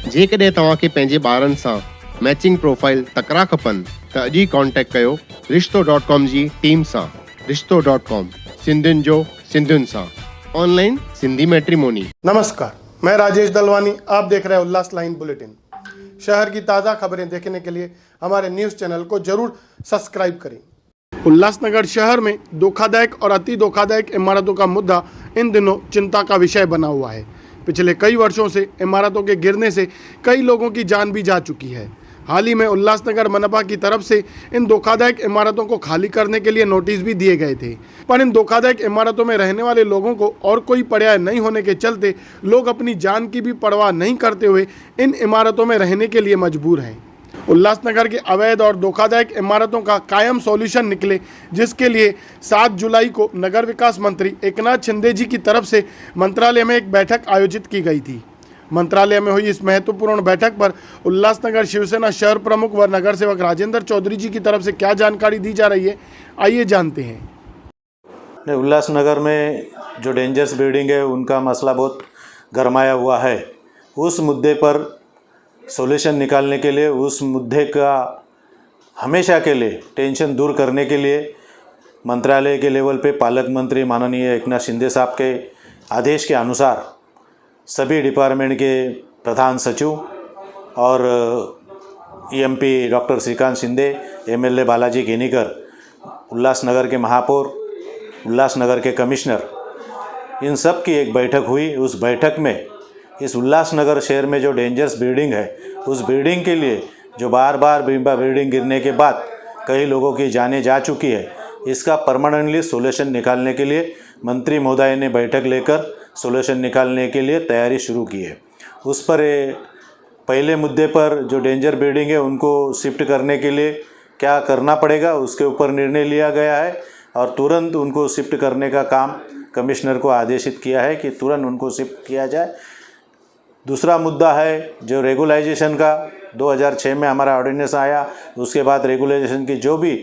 जेकॾहिं तव्हांखे पंहिंजे ॿारनि सां मैचिंग प्रोफाइल तकड़ा खपनि त अॼु ई कॉन्टेक्ट कयो रिश्तो.com जी टीम सां। रिश्तो.com, सिंधियुनि जो सिंधियुनि सां, ऑनलाइन सिंधी मैट्रिमोनी। नमस्कार, मैं राजेश दलवानी, आप देख रहे हैं उल्लास लाइन बुलेटिन। शहर की ताज़ा खबरें देखने के लिए हमारे न्यूज़ चैनल को जरूर सब्सक्राइब करें। उल्लासनगर शहर में धोखादायक और अति धोखादायक इमारतों का मुद्दा इन दिनों चिंता का विषय बना हुआ है। पिछले कई वर्षों से इमारतों के गिरने से कई लोगों की जान भी जा चुकी है। हाल ही में उल्लासनगर मनपा की तरफ से इन धोखादायक इमारतों को खाली करने के लिए नोटिस भी दिए गए थे, पर इन धोखादायक इमारतों में रहने वाले लोगों को और कोई पर्याय नहीं होने के चलते लोग अपनी जान की भी परवाह नहीं करते हुए इन इमारतों में रहने के लिए मजबूर हैं। उल्लासनगर के अवैध और धोखादायक इमारतों का कायम सॉल्यूशन निकले, जिसके लिए 7 जुलाई को नगर विकास मंत्री एकनाथ शिंदे जी की तरफ से मंत्रालय में एक बैठक आयोजित की गई थी। मंत्रालय में हुई इस महत्वपूर्ण बैठक पर उल्लासनगर शिवसेना शहर प्रमुख व नगर सेवक राजेंद्र चौधरी जी की तरफ से क्या जानकारी दी जा रही है, आइए जानते हैं। उल्लासनगर में जो डेंजरस बिल्डिंग है उनका मसला बहुत गरमाया हुआ है। उस मुद्दे पर सॉल्यूशन निकालने के लिए, उस मुद्दे का हमेशा के लिए टेंशन दूर करने के लिए मंत्रालय के लेवल पे पालक मंत्री माननीय एकनाथ शिंदे साहब के आदेश के अनुसार सभी डिपार्टमेंट के प्रधान सचिव और EMP doctor Shrikant Shinde, MLA Balaji Kenikar, Ulhasnagar के महापौर, उल्लासनगर के कमिश्नर, इन सब की एक बैठक हुई। उस बैठक में इस उल्लासनगर शहर में जो डेंजरस बिल्डिंग है, उस बिल्डिंग के लिए जो बार बार बिल्डिंग गिरने के बाद कई लोगों की जानें जा चुकी है, इसका परमानेंटली सॉल्यूशन निकालने के लिए मंत्री महोदय ने बैठक लेकर सॉल्यूशन निकालने के लिए तैयारी शुरू की है। उस पर पहले मुद्दे पर जो डेंजर बिल्डिंग है उनको शिफ्ट करने के लिए क्या करना पड़ेगा, उसके ऊपर निर्णय लिया गया है और तुरंत उनको शिफ्ट करने का काम कमिश्नर को आदेशित किया है कि तुरंत उनको शिफ्ट किया जाए। दूसरा मुद्दा है जो रेगुलाइजेशन का, 2006 में हमारा ऑर्डिनेंस आया, उसके बाद रेगुलाइजेशन की जो भी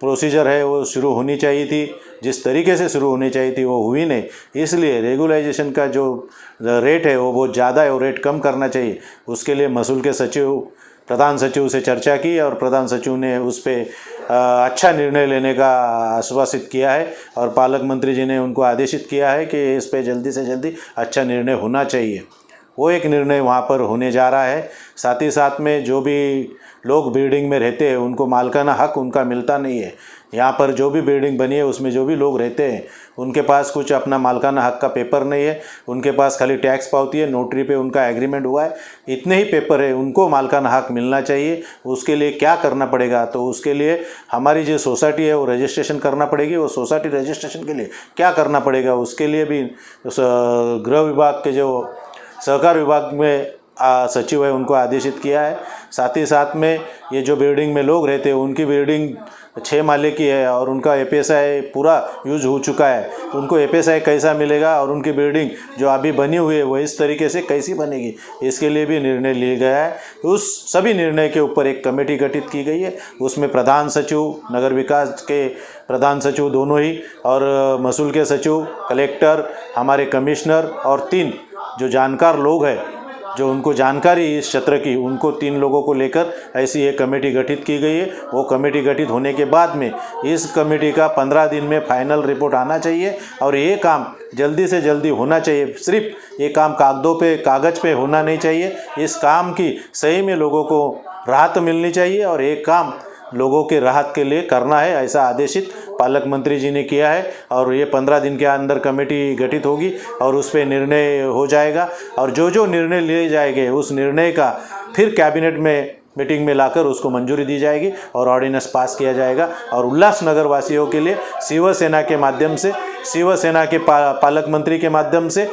प्रोसीजर है वो शुरू होनी चाहिए थी, जिस तरीके से शुरू होनी चाहिए थी वो हुई नहीं। इसलिए रेगुलाइजेशन का जो रेट है वो बहुत ज़्यादा है, वो रेट कम करना चाहिए। उसके लिए महसूल के सचिव, प्रधान सचिव से चर्चा की और प्रधान सचिव ने उस पर अच्छा निर्णय लेने का आश्वासित किया है और पालक मंत्री जी ने उनको आदेशित किया है कि इस पर जल्दी से जल्दी अच्छा निर्णय होना चाहिए। वो एक निर्णय वहाँ पर होने जा रहा है। साथ ही साथ में जो भी लोग बिल्डिंग में रहते हैं उनको मालिकाना हक उनका मिलता नहीं है। यहाँ पर जो भी बिल्डिंग बनी है उसमें जो भी लोग रहते हैं उनके पास कुछ अपना मालिकाना हक का पेपर नहीं है, उनके पास खाली टैक्स पावती है, नोटरी पे उनका एग्रीमेंट हुआ है, इतने ही पेपर है, उनको मालिकाना हक मिलना चाहिए। उसके लिए क्या करना पड़ेगा, तो उसके लिए हमारी जो सोसाइटी है वो रजिस्ट्रेशन करना पड़ेगी। वो सोसाइटी रजिस्ट्रेशन के लिए क्या करना पड़ेगा, उसके लिए भी गृह विभाग के जो सहकार विभाग में सचिव है उनको आदेशित किया है। साथ ही साथ में ये जो बिल्डिंग में लोग रहते हैं उनकी बिल्डिंग 6 माले की है और उनका एपीएसआई पूरा यूज हो चुका है, उनको एपीएसआई कैसा मिलेगा और उनकी बिल्डिंग जो अभी बनी हुई है वो इस तरीके से कैसी बनेगी, इसके लिए भी निर्णय लिया गया है। उस सभी निर्णय के ऊपर एक कमेटी गठित की गई है। उसमें प्रधान सचिव, नगर विकास के प्रधान सचिव दोनों ही और महसूल के सचिव, कलेक्टर, हमारे कमिश्नर और 3 जो जानकार लोग हैं जो उनको जानकारी इस क्षेत्र की, उनको 3 लोगों को लेकर ऐसी एक कमेटी गठित की गई है। वो कमेटी गठित होने के बाद में इस कमेटी का 15 दिन में फाइनल रिपोर्ट आना चाहिए और ये काम जल्दी से जल्दी होना चाहिए। सिर्फ ये काम कागज़ पे होना नहीं चाहिए, इस काम की सही में लोगों को राहत मिलनी चाहिए और ये काम लोगों के राहत के लिए करना है, ऐसा आदेशित पालक मंत्री जी ने किया है। और ये 15 दिन के अंदर कमेटी गठित होगी और उस पर निर्णय हो जाएगा और जो जो निर्णय लिए जाएंगे उस निर्णय का फिर कैबिनेट में मीटिंग में लाकर उसको मंजूरी दी जाएगी और ऑर्डिनेंस पास किया जाएगा। और उल्लासनगर वासियों के लिए शिवसेना के माध्यम से, शिवसेना के पालक मंत्री के माध्यम से,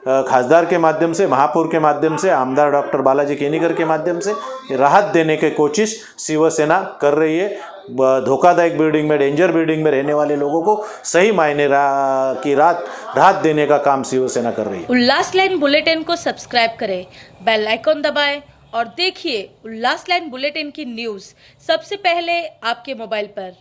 खासदार के माध्यम से, महापौर के माध्यम से, आमदार डॉक्टर बालाजी केनीकर के माध्यम से राहत देने की कोशिश शिवसेना कर रही है। धोखादायक बिल्डिंग में, डेंजर बिल्डिंग में रहने वाले लोगों को सही मायने की राहत देने का काम शिवसेना कर रही है। उल्लास लाइन बुलेटिन को सब्सक्राइब करें, बेल आइकॉन दबाएं और देखिए उल्लास लाइन बुलेटिन की न्यूज़ सबसे पहले आपके मोबाइल पर।